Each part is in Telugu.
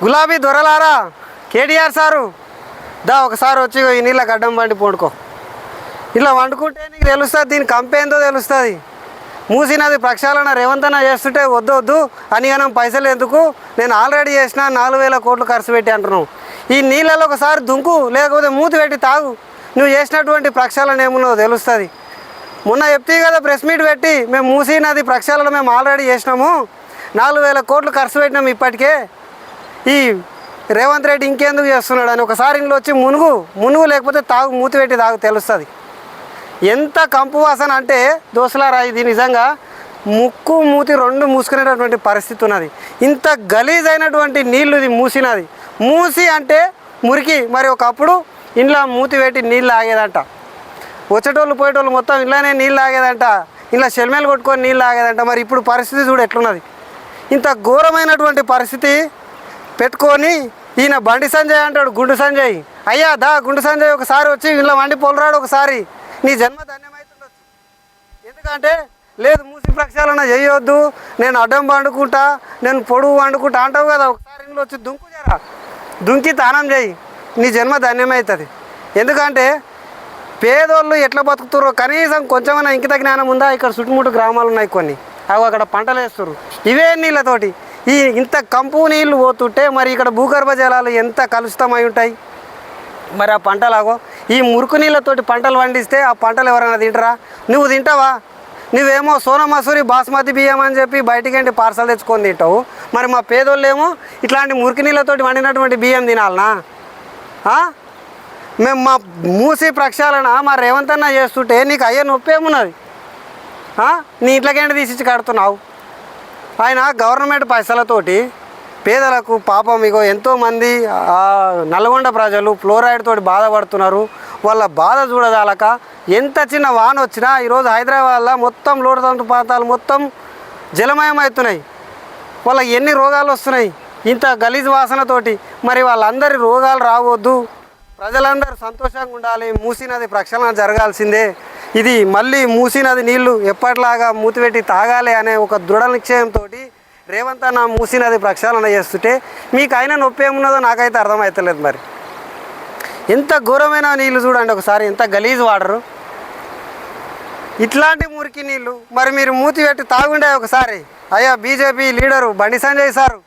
గులాబీ దొరలారా కేటీఆర్ సారు దా ఒకసారి వచ్చి ఈ నీళ్ళకి అడ్డం పండి పోడుకో. ఇలా వండుకుంటే నీకు తెలుస్తుంది, దీని కంపేందో తెలుస్తుంది. మూసీ నది ప్రక్షాళన రేవంత్ అన్న చేస్తుంటే వద్దు అని మనం పైసలు ఎందుకు, నేను ఆల్రెడీ చేసిన 4,000 కోట్లు ఖర్చు పెట్టి అంటున్నావు. ఈ నీళ్ళలో ఒకసారి దుంకు, లేకపోతే మూతి పెట్టి తాగు, నువ్వు చేసినటువంటి ప్రక్షాళన ఏమున్నదో తెలుస్తుంది. మొన్న చెప్తే కదా ప్రెస్ మీట్ పెట్టి, మేము మూసీ నది ప్రక్షాళన మేము ఆల్రెడీ చేసినాము, 4,000 కోట్లు ఖర్చు పెట్టినాము ఇప్పటికే, ఈ రేవంత్ రెడ్డి ఇంకెందుకు చేస్తున్నాడు అని ఒకసారి ఇంట్లో వచ్చి మునుగు లేకపోతే తాగు, మూతి పెట్టి తాగు, తెలుస్తుంది. ఎంత కంపు వాసన అంటే దోసలారా, ఇది నిజంగా ముక్కు మూతి రెండు మూసుకునేటటువంటి పరిస్థితి ఉన్నది. ఇంత గలీజ్ అయినటువంటి నీళ్ళు ఇది మూసినది. మూసి అంటే మురికి, మరి ఒకప్పుడు ఇంట్లో మూతి పెట్టి నీళ్ళు ఆగేదంట, వచ్చేటోళ్ళు పోయేటోళ్ళు మొత్తం ఇలానే నీళ్ళు ఆగేదంట, ఇలా షెల్మేలు కొట్టుకొని నీళ్ళు ఆగేదంట. మరి ఇప్పుడు పరిస్థితి చూడు ఎట్లున్నది. ఇంత ఘోరమైనటువంటి పరిస్థితి పెట్టుకొని ఈయన బండి సంజయ్ అంటాడు, గుండు సంజయ్. అయ్యా దా గుండు సంజయ్ ఒకసారి వచ్చి ఇలా వండి పోలరాడు, ఒకసారి నీ జన్మ ధన్యమవుతుండొచ్చు. ఎందుకంటే లేదు మూసి ప్రక్షాళన చేయొద్దు, నేను అడ్డం వండుకుంటా, నేను పొడుగు వండుకుంటా అంటావు కదా, ఒకసారి ఇంట్లో వచ్చి దుంకు జరా, దుంకి తానం చేయి, నీ జన్మ ధన్యమవుతుంది. ఎందుకంటే పేదోళ్ళు ఎట్లా బతుకుతారో కనీసం కొంచెమైనా ఇంకిత జ్ఞానం ఉందా? ఇక్కడ చుట్టుముట్టు గ్రామాలు ఉన్నాయి కొన్ని, అవి అక్కడ పంటలు వేస్తారు ఇవే నీళ్ళతోటి. ఈ ఇంత కంపు నీళ్ళు పోతుంటే మరి ఇక్కడ భూగర్భ జలాలు ఎంత కలుషితమై ఉంటాయి. మరి ఆ పంటలాగో ఈ మురుకు నీళ్ళతోటి పంటలు పండిస్తే ఆ పంటలు ఎవరైనా తింటారా? నువ్వు తింటావా? నువ్వేమో సోనా మసూరి బాస్మతి బియ్యం అని చెప్పి బయటికి పార్సల్ తెచ్చుకొని తింటావు. మరి మా పేదోళ్ళు ఏమో ఇట్లాంటి మురికి నీళ్ళతోటి వండినటువంటి బియ్యం తినాలనా? మేము మా మూసి ప్రక్షాళన మా రేవంత్ అన్న చేస్తుంటే నీకు అయ్యే నొప్పి ఏమున్నది? నీ ఇంట్లోకేంటి తీసిచ్చి కడుతున్నావు? ఆయన గవర్నమెంట్ పైసలతోటి పేదలకు పాపం ఇగో ఎంతోమంది నల్గొండ ప్రజలు ఫ్లోరైడ్ తోటి బాధపడుతున్నారు. వాళ్ళ బాధ చూడదాలక ఎంత చిన్న వాన వచ్చినా ఈరోజు హైదరాబాద్లో మొత్తం లోటుతంటు ప్రాంతాలు మొత్తం జలమయం అవుతున్నాయి. వాళ్ళకి ఎన్ని రోగాలు వస్తున్నాయి ఇంత గలీజ్ వాసనతోటి. మరి వాళ్ళందరి రోగాలు రావద్దు, ప్రజలందరూ సంతోషంగా ఉండాలి, మూసీ నది ప్రక్షాళన జరగాల్సిందే. ఇది మళ్ళీ మూసీ నది నీళ్లు ఎప్పటిలాగా మూతిపెట్టి తాగాలి అనే ఒక దృఢ నిశ్చయంతో రేవంత్ అన్న మూసీ నది ప్రక్షాళన చేస్తుంటే మీకు అయినా నొప్పి ఏమున్నదో నాకైతే అర్థమవుతలేదు. మరి ఎంత ఘోరమైన నీళ్ళు చూడండి ఒకసారి, ఎంత గలీజ్ వాడరు ఇట్లాంటి మురికి నీళ్ళు. మరి మీరు మూతి పెట్టి తాగుండే ఒకసారి. అయ్యా BJP leader Bandi Sanjay sir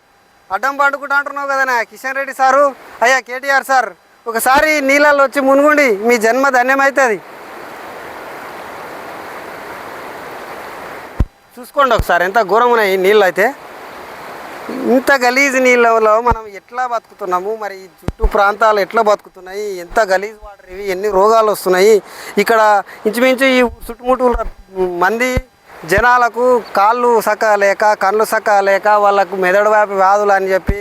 అడ్డం పండుకుంటా అంటున్నావు కదా కిషన్ రెడ్డి సారు, అయ్యా కేటీఆర్ సార్, ఒకసారి నీళ్ళల్లో వచ్చి మునుగుండి, మీ జన్మ ధన్యమవుతుంది. చూసుకోండి ఒకసారి ఎంత ఘోరం ఉన్నాయి నీళ్ళు అయితే. ఇంత గలీజ్ నీళ్ళలో మనం ఎట్లా బతుకుతున్నాము, మరి ఈ చుట్టూ ప్రాంతాలు ఎట్లా బతుకుతున్నాయి, ఎంత గలీజ్ వాటర్ ఇవి, ఎన్ని రోగాలు వస్తున్నాయి. ఇక్కడ ఇంచుమించు ఈ చుట్టుముట్టు మంది జనాలకు కాళ్ళు సక్కగా లేక, కళ్ళు సక్కగా లేక, వాళ్ళకు మెదడు వ్యాధులు అని చెప్పి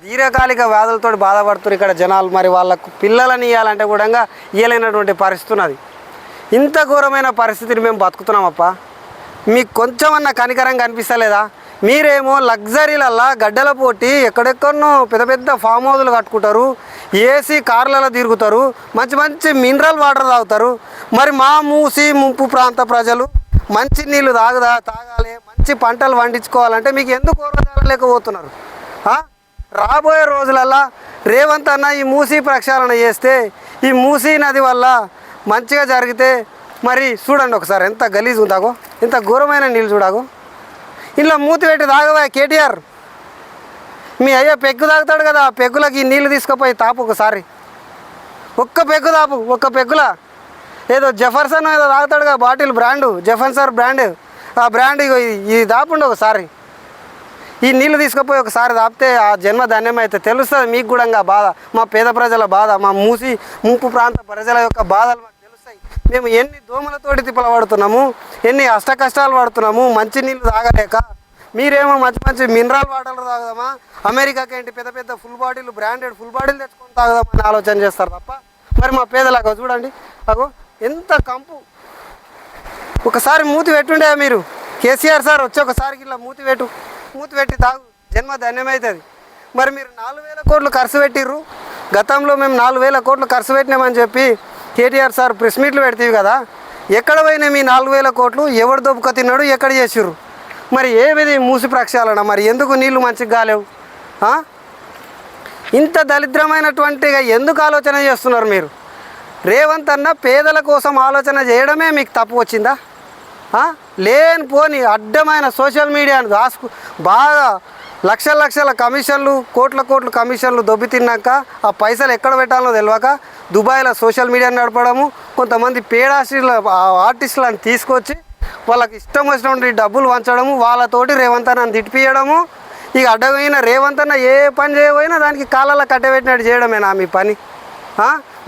దీర్ఘకాలిక వ్యాధులతో బాధపడుతున్నారు ఇక్కడ జనాలు. మరి వాళ్ళకు పిల్లలని ఇవ్వాలంటే కూడా ఇవ్వలేనటువంటి పరిస్థితి ఉన్నది. ఇంత ఘోరమైన పరిస్థితిని మేము బతుకుతున్నామప్ప. మీకు కొంచెమన్నా కనికరంగా అనిపిస్తలేదా? మీరేమో లగ్జరీలల్లా గడ్డల పోటీ ఎక్కడెక్కడనో పెద్ద పెద్ద ఫామ్ హౌజులు కట్టుకుంటారు, ఏసీ కార్లలో తిరుగుతారు, మంచి మంచి మినరల్ వాటర్ తాగుతారు. మరి మా మూసి ముంపు ప్రాంత ప్రజలు మంచి నీళ్ళు తాగాలి, మంచి పంటలు పండించుకోవాలంటే మీకు ఎందుకు ఓర్వలేకపోతున్నారు? రాబోయే రోజులల్లా రేవంత్ అన్న ఈ మూసీ ప్రక్షాళన చేస్తే, ఈ మూసీ నది వల్ల మంచిగా జరిగితే మరి చూడండి ఒకసారి ఎంత గలీజ్ ఉందాగో, ఎంత ఘోరమైన నీళ్ళు చూడాగో. ఇలా మూతి పెట్టి తాగవా కేటీఆర్? మీ అయ్యా పెగ్గు తాగుతాడు కదా, ఆ పెగ్గులకి ఈ నీళ్ళు తీసుకుపోయి తాపు ఒకసారి, ఒక్క పెగ్గు తాపు, ఒక్క పెగ్గులా. ఏదో జెఫర్సన్ ఏదో తాగుతాడు కదా బాటిల్ బ్రాండు, జెఫర్సన్ బ్రాండ్, ఆ బ్రాండ్ ఇది తాపుండి ఒకసారి. ఈ నీళ్ళు తీసుకుపోయి ఒకసారి తాపితే ఆ జన్మ ధన్యమైతే తెలుస్తుంది మీకు కూడా బాధ, మా పేద ప్రజల బాధ, మా మూసి ముంపు ప్రాంత ప్రజల యొక్క బాధలు మాకు తెలుస్తాయి. మేము ఎన్ని దోమలతోటి తిప్పలు పడుతున్నాము, ఎన్ని అష్ట కష్టాలు పడుతున్నాము మంచి నీళ్ళు తాగలేక. మీరేమో మంచి మంచి మినరల్ వాటర్లు తాగుదామా, అమెరికాకి ఏంటి పెద్ద పెద్ద full bottle branded full bottle తెచ్చుకొని తాగుదామని ఆలోచన చేస్తారు తప్ప మరి మా పేదలకు చూడండి అగో ఎంత కంపు. ఒకసారి మూతి పెట్టుండే మీరు కేసీఆర్ సార్ వచ్చి ఒకసారికి ఇలా మూతి పెట్టి తాగు, జన్మ ధన్యమవుతుంది. మరి మీరు 4,000 కోట్లు ఖర్చు పెట్టిర్రు, గతంలో మేము 4,000 కోట్లు ఖర్చు పెట్టినామని చెప్పి కేటీఆర్ సార్ ప్రెస్ మీట్లు పెడతీవి కదా, ఎక్కడ పోయినా మీ 4,000 కోట్లు ఎవడు దొబ్బుక తిన్నాడు, ఎక్కడ చేసిర్రు? మరి ఏమిది మూసి ప్రక్షాళన? మరి ఎందుకు నీళ్లు మంచిగా కాలేవు? ఇంత దరిద్రమైనటువంటిగా ఎందుకు ఆలోచన చేస్తున్నారు మీరు? రేవంత్ అన్న పేదల కోసం ఆలోచన చేయడమే మీకు తప్పు వచ్చిందా? లేనిపోని అడ్డమైన సోషల్ మీడియాను బాగా లక్షల లక్షల కమిషన్లు, కోట్ల కోట్ల కమిషన్లు దొబ్బి తిన్నాక ఆ పైసలు ఎక్కడ పెట్టాలో తెలియక దుబాయ్లో సోషల్ మీడియాని నడపడము, కొంతమంది ఆర్టిస్టులను తీసుకొచ్చి వాళ్ళకి ఇష్టం వచ్చినటువంటి డబ్బులు వంచడము, వాళ్ళతోటి రేవంత్ అన్నని తిట్టిపియడము. ఇక అడ్డమైన రేవంత్ అన్న ఏ పని చేయబోయినా దానికి కాలాల కట్టబెట్టినట్టు చేయడమేనా మీ పని?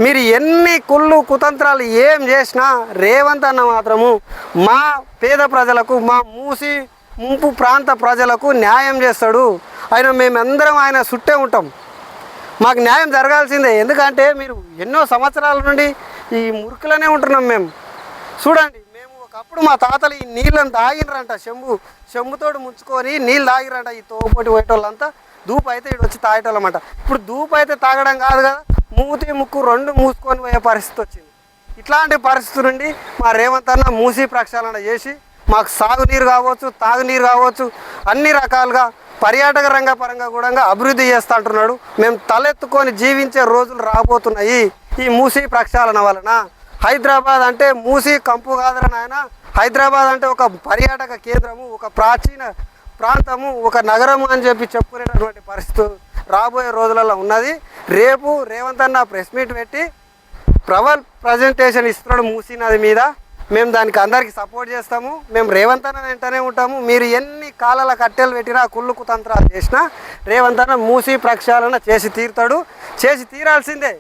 మీరు ఎన్ని కుళ్ళు కుతంత్రాలు ఏం చేసినా రేవంత్ అన్న మాత్రము మా పేద ప్రజలకు, మా మూసి ముంపు ప్రాంత ప్రజలకు న్యాయం చేస్తాడు. మేమందరం ఆయన చుట్టే ఉంటాం, మాకు న్యాయం జరగాల్సిందే. ఎందుకంటే మీరు ఎన్నో సంవత్సరాల నుండి ఈ మురికిలోనే ఉంటున్నాం మేము. చూడండి, మేము ఒకప్పుడు మా తాతలు ఈ నీళ్ళని తాగినరంట, చెంబుతోటి ముంచుకొని నీళ్ళు తాగిరంట. ఈ తోపోటి పోయేటోళ్ళంతా దూపు అయితే ఇటు వచ్చి తాగేటోళ్ళమంట. ఇప్పుడు దూపు అయితే తాగడం కాదు కదా, మూతి ముక్కు రెండు మూసుకొని పోయే పరిస్థితి వచ్చింది. ఇట్లాంటి పరిస్థితి నుండి మా రేవంత్ అన్న మూసి ప్రక్షాళన చేసి మాకు సాగునీరు కావచ్చు, తాగునీరు కావచ్చు, అన్ని రకాలుగా పర్యాటక రంగ పరంగా కూడా అభివృద్ధి చేస్తూ అంటున్నాడు. మేము తలెత్తుకొని జీవించే రోజులు రాబోతున్నాయి ఈ మూసి ప్రక్షాళన వలన. హైదరాబాద్ అంటే మూసి కంపు కాదని ఆయన, హైదరాబాద్ అంటే ఒక పర్యాటక కేంద్రము, ఒక ప్రాచీన ప్రాంతము, ఒక నగరము అని చెప్పుకునేటటువంటి పరిస్థితి రాబోయే రోజులలో ఉన్నది. రేపు రేవంత్ అన్న ప్రెస్ మీట్ పెట్టి ప్రజెంటేషన్ ఇస్తున్నాడు మూసీ నది మీద. మేము దానికి అందరికీ సపోర్ట్ చేస్తాము. మేము రేవంత్ అన్న వెంటనే ఉంటాము. మీరు ఎన్ని కాలాల కట్టెలు పెట్టినా, కుళ్ళు కుతంత్రాలు చేసినా రేవంత్ అన్న మూసీ ప్రక్షాళన చేసి తీరుతాడు, చేసి తీరాల్సిందే.